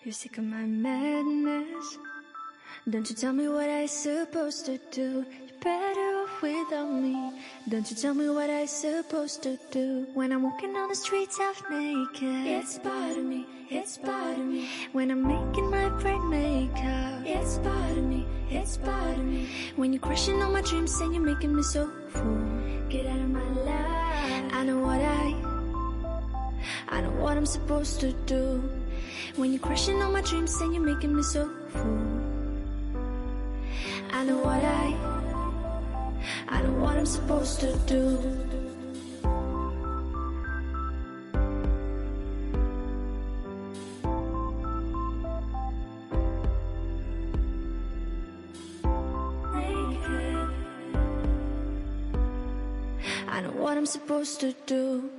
You're sick of my madness. Don't you tell me what I supposed to do. You're better off without me. Don't you tell me what I supposed to do. When I'm walking on the streets half naked, it's part of me, it's part of me. When I'm making my brain makeup, it's part of me, it's part of me. When you're crushing on my dreams and you're making me so full, get out of my life. I know what I'm supposed to do. When you're crushing on my dreams and you're making me so full, I know what I'm supposed to do. I know what I'm supposed to do.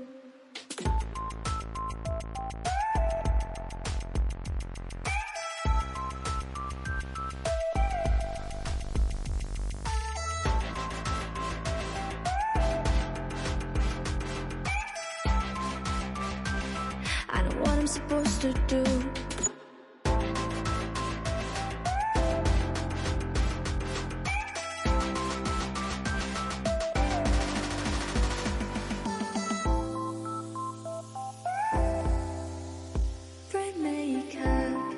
I know what I'm supposed to do. Brain makeup.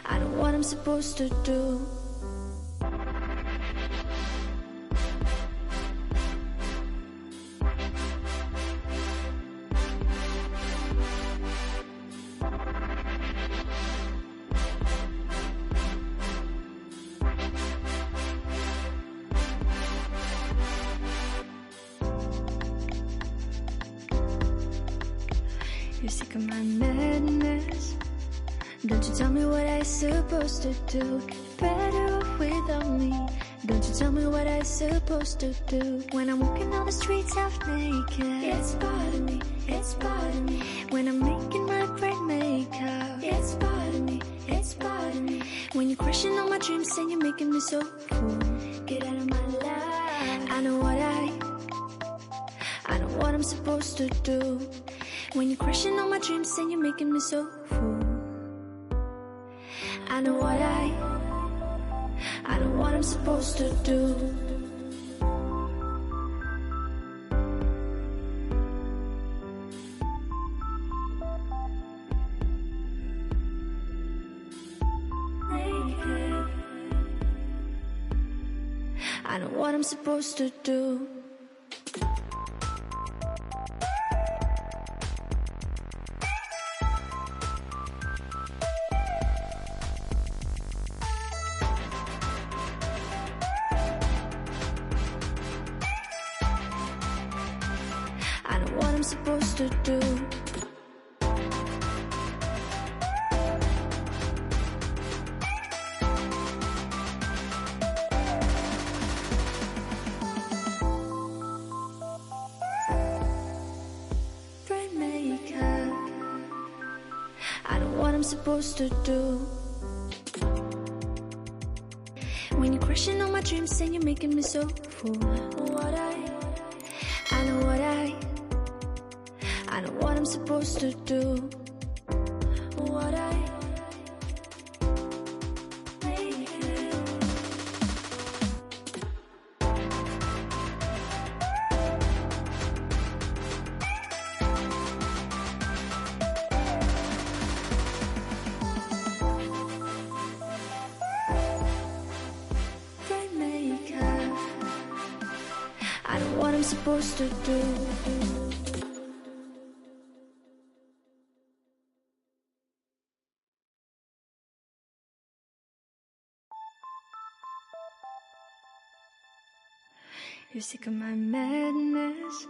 I know what I'm supposed to do. You're sick of my madness. Don't you tell me what I supposed to do. You're better off without me. Don't you tell me what I supposed to do. When I'm walking on the streets half naked, it's part of me, it's part of me. When I'm making my brain makeup, it's part of me, it's part of me. When you're crushing on my dreams and you're making me so full, get out of my life. I know what I'm supposed to do. When you're crushing on my dreams and you're making me so full, I know what I'm supposed to do. I know what I'm supposed to do. I know what I'm supposed to do. Brain makeup. I know what I'm supposed to do. When you're crushing on my dreams and you're making me so full, I know what I'm supposed to do. Brain makeup. I know what I'm supposed to do. You're sick of my madness.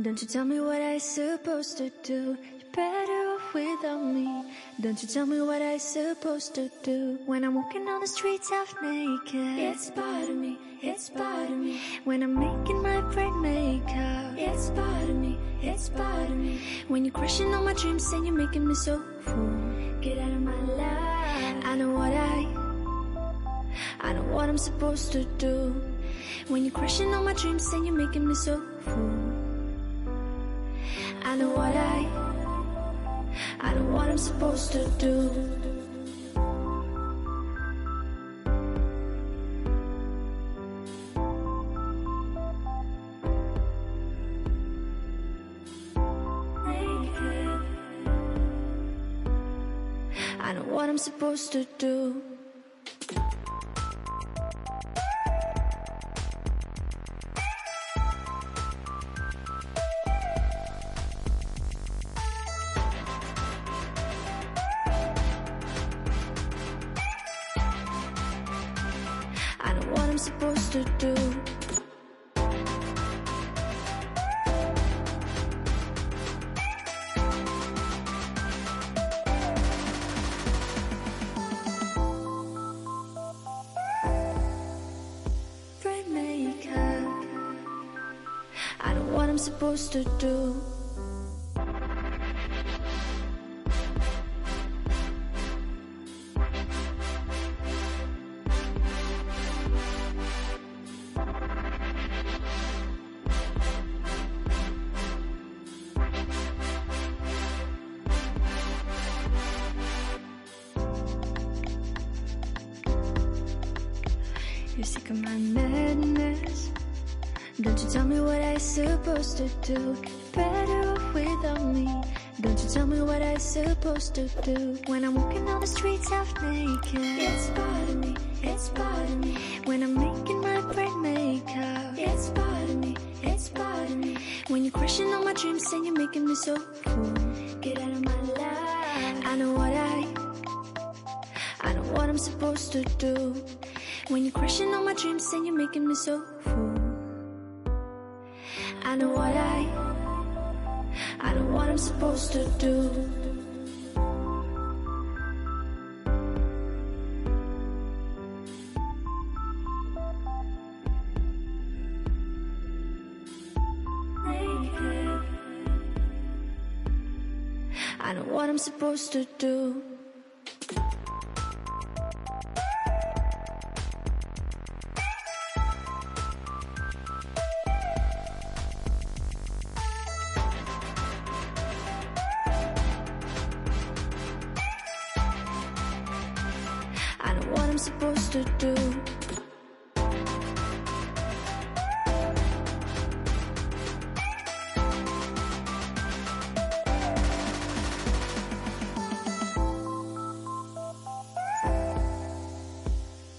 Don't you tell me what I supposed to do. You're better off without me. Don't you tell me what I supposed to do. When I'm walking on the streets half naked, it's part of me, it's part of me. When I'm making my brain makeup, it's part of me, it's part of me. When you're crushing on my dreams and you're making me so full, get out of my life. I know what I'm supposed to do. When you're crushing on my dreams and you're making me so full, I know what I'm supposed to do. I know what I'm supposed to do. I know what I'm supposed to do. I know what I'm supposed to do. You're sick of my madness. Don't you tell me what I'm supposed to do. You're better off without me. Don't you tell me what I'm supposed to do. When I'm walking down the streets half naked, it's part of me, it's part of me. When I'm making my bright makeup, it's part of me, it's part of me. When you're crushing on my dreams and you're making me so cool, get out of my life. I know what I'm supposed to do. When you're crushing on my dreams and you're making me so fool, I know what I'm supposed to do. I know what I'm supposed to do. I know what I'm supposed to do.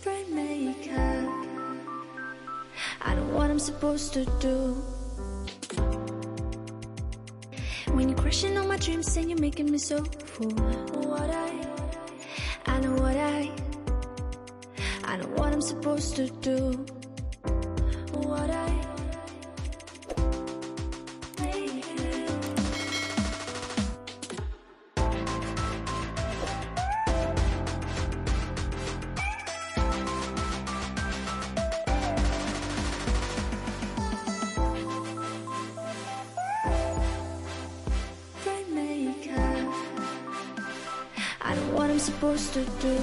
Bright makeup. I know what I'm supposed to do. When you're crushing on my dreams and you're making me so full, I know what I'm supposed to do. Bright makeup. I know what I'm supposed to do.